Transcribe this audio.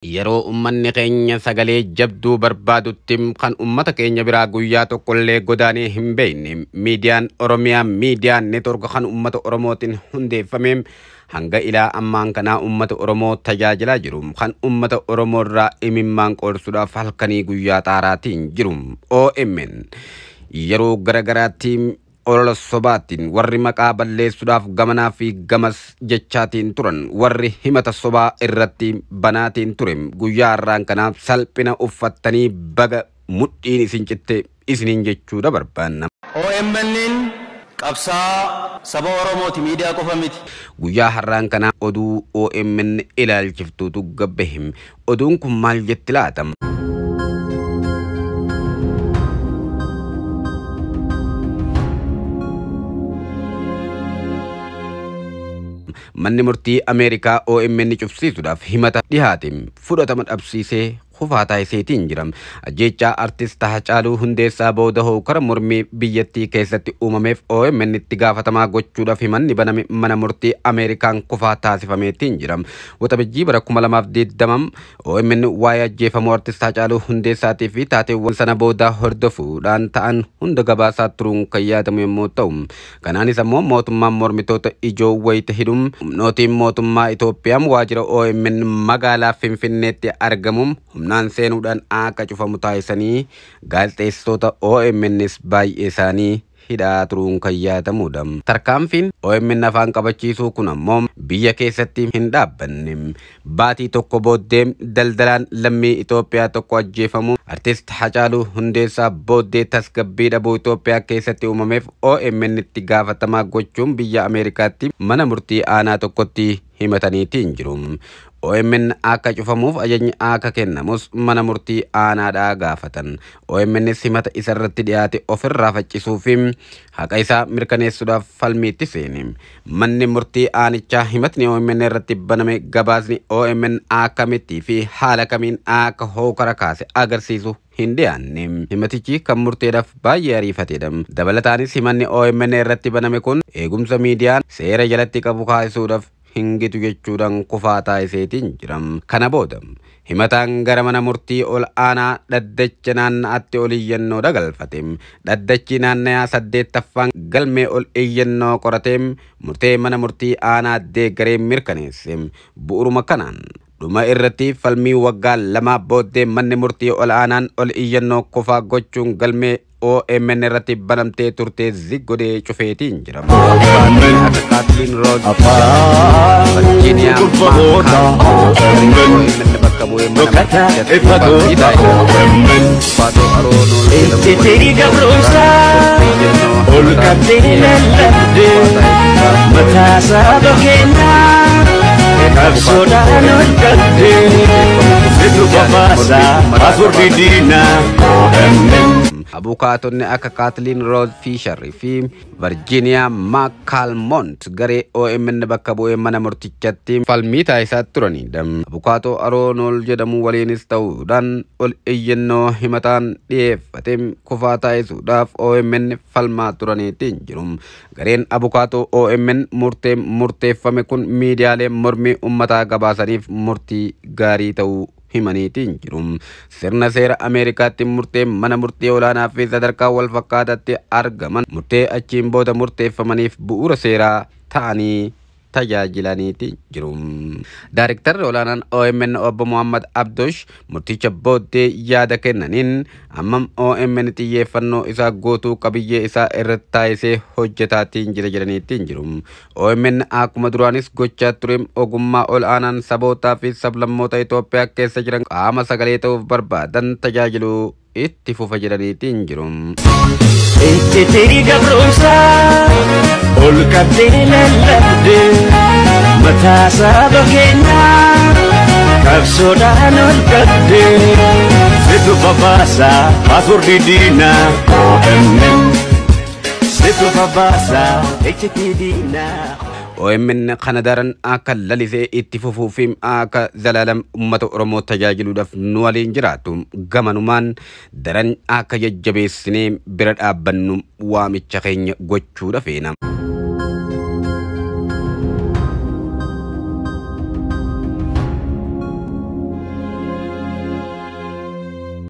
Yeroo ummanni keenya sagalee jabduu barbaadutti kan ummata keenya biraa guyyaa tokkollee godaanee hin beekne miidiyaan Oromiyaa miidiyaan neetwork kan ummata Oromootiin hundeeffame hanga ilaa ammaan kanaa ummata Oromoo tajaajilaa jiru kan ummata Oromoo irraa imimmaan qoorsuudhaaf halkanii guyyaa xaaraatiin jiru OMN yeroo garagaraatti olola sobaatiin warri maqaa balleessuudhaaf gamanaa fi gamas jechaatiin turan warri himata sobaa irratti banaatiin ture guyyaa har'aan kanaaf salphina uffattanii baga mudhiin isin citte isiniin jechuudha barbaanna. OMN qabsaa saba Oromooti miidiyaa qofa miti. Guyyaa har'aan kanaa oduu OMN ilaalchiftuutu gabbahim oduun kun maal jetti laatam. Manni murtii Ameerikaa OMN cufsiisuudhaaf himata dhihaate fudhatama dhabsiisee kufaataa iseetiin jiram ajjeechaa artist Haacaaluu Hundeessaa booda hookara mormii biyyattii keessatti uumameef OMN itti gaafatamaa gochuudhaaf himanni baname mana murtii Ameerikaan kufaa taasifameetiin jiram waxabajjii bara 2020 OMN waa'ee ajjeefamuu artist Haacaaluu Hundeessaatii fi taateewwan sana booda hordofuudhaan ta'an hunda gabaasaa turuun kan yaadamu yommuu ta'u kanaanis ammoo mootummaan mormitoota ijoo wayita hidhum humnootiin mootummaa Itoophiyaa waajjira OMN magaalaa Finfinneetti argamuun humnaan seenuudhaan akka cufamu taasisanii gaazexeessitoota OMNs baay'ee isaanii hidhaa turuun kan yaadamudha. Tarkaanfiin OMN afaan qabachiisuu kun ammoo biyya keessatti hin dhaabbanne. Baatii tokko booddee daldalaan lammii Itoophiyaa tokko ajjeefamu artist Haacaaluu Hundeessaa booddee tasgabbii dhabuu Itoophiyaa keessatti uumameef OMN itti gaafatamaa gochuun biyya Ameerikaatti mana murtii aanaa tokkotti himataniitiin jiru. OMN akka cufamuuf ajajni akka kennamus mana murtii aanaadhaa gaafatan. OMN himata isa irratti dhiyaate ofirraa faccisuu fi haqa isaa mirkaneessuudhaaf falmiitti seene. Manni murtii aanichaa himatni OMN irratti baname gabaasni OMN akkamitti fi haala kamiin akka hookara kaase agarsiisu hin dhiyaanne. Himatichi kan murteedhaaf baay'ee ariifateedha. Dabalataanis himanni OMN irratti baname kun eegumsa miidiyaan seera jalatti qabu kaasuudhaaf hingitu jechuudhaan kufaa taasiseetiin jiram. Kana booda himataan gara mana murtii ol aanaa dhaddacha naanna'aatti ol iyyannoo dagalfate. Dhaddachi naanna'aa 8ffaan galmee ol iyyannoo qoratee murtee mana murtii aanaa deeggaree mirkaneesse. Bu'uruma kanaan dhuma irratti falmii waggaa 2 booddee manni murtii ol aanaan ol iyyannoo kufaa gochuun galmee OMN irratti banamtee turte ziggodee cufeetiin jira. Kaatiliin Rood Virginia bakka bu'ee mana Abukaatonni akka Kaatiliin Rood Fisher fi Virginia McCalmont garee OMN bakka bu'ee mana murtichatti falmii taasisaa turanidha. Abukaatoo Aroonol jedhamu waliinis ta'uudhaan ol iyyannoo himataan dhiyeeffate kufaa taasisuudhaaf OMN falmaa turaniitiin jiru. Gareen abukaatoo OMN murteeffame kun miidiyaalee mormii ummataa gabaasaniif murtii gaarii ta'uu himaniitiin jiru. Sirna seera Ameerikaatti murtee mana murtii olaanaa fi sadarkaa wal fakkaataatti argaman murtee achiin booda murteeffamaniif bu'uura seeraa ta'anii tajaajilaniitiin jiru. Daarektarri olaanaan OMN obbo Muhammad Abdosh murticha booddee yaada kennaniin ammam OMN xiyyeeffannoo isaa gootuu qabiyyee isaa irratti taasisee hojjetaatiin jedhaniitiin jiru. OMN akkuma duraanis gochaa ture ogummaa ol aanaan sabootaa fi sablammoota Itoophiyaa keessa jiran qaama sagalee ta'uuf barbaadan tajaajiluu itti fufa jedhaniitiin jiru. Ol qabdee lallabdee mataa saba keenyaa qabsoodhaan ol qabdee situ babaasaa paaspoortii diinaa OMN situ babaasaa ejjetii diinaa. OMN kana daran akka lalisee itti fufuu fi akka zalaalam ummata Oromoo tajaajiluudhaaf nu waliin jiraatu gamanumaan daran akka jajjabeessinee bira dhaabbannu waamicha keenya gochuudha feena.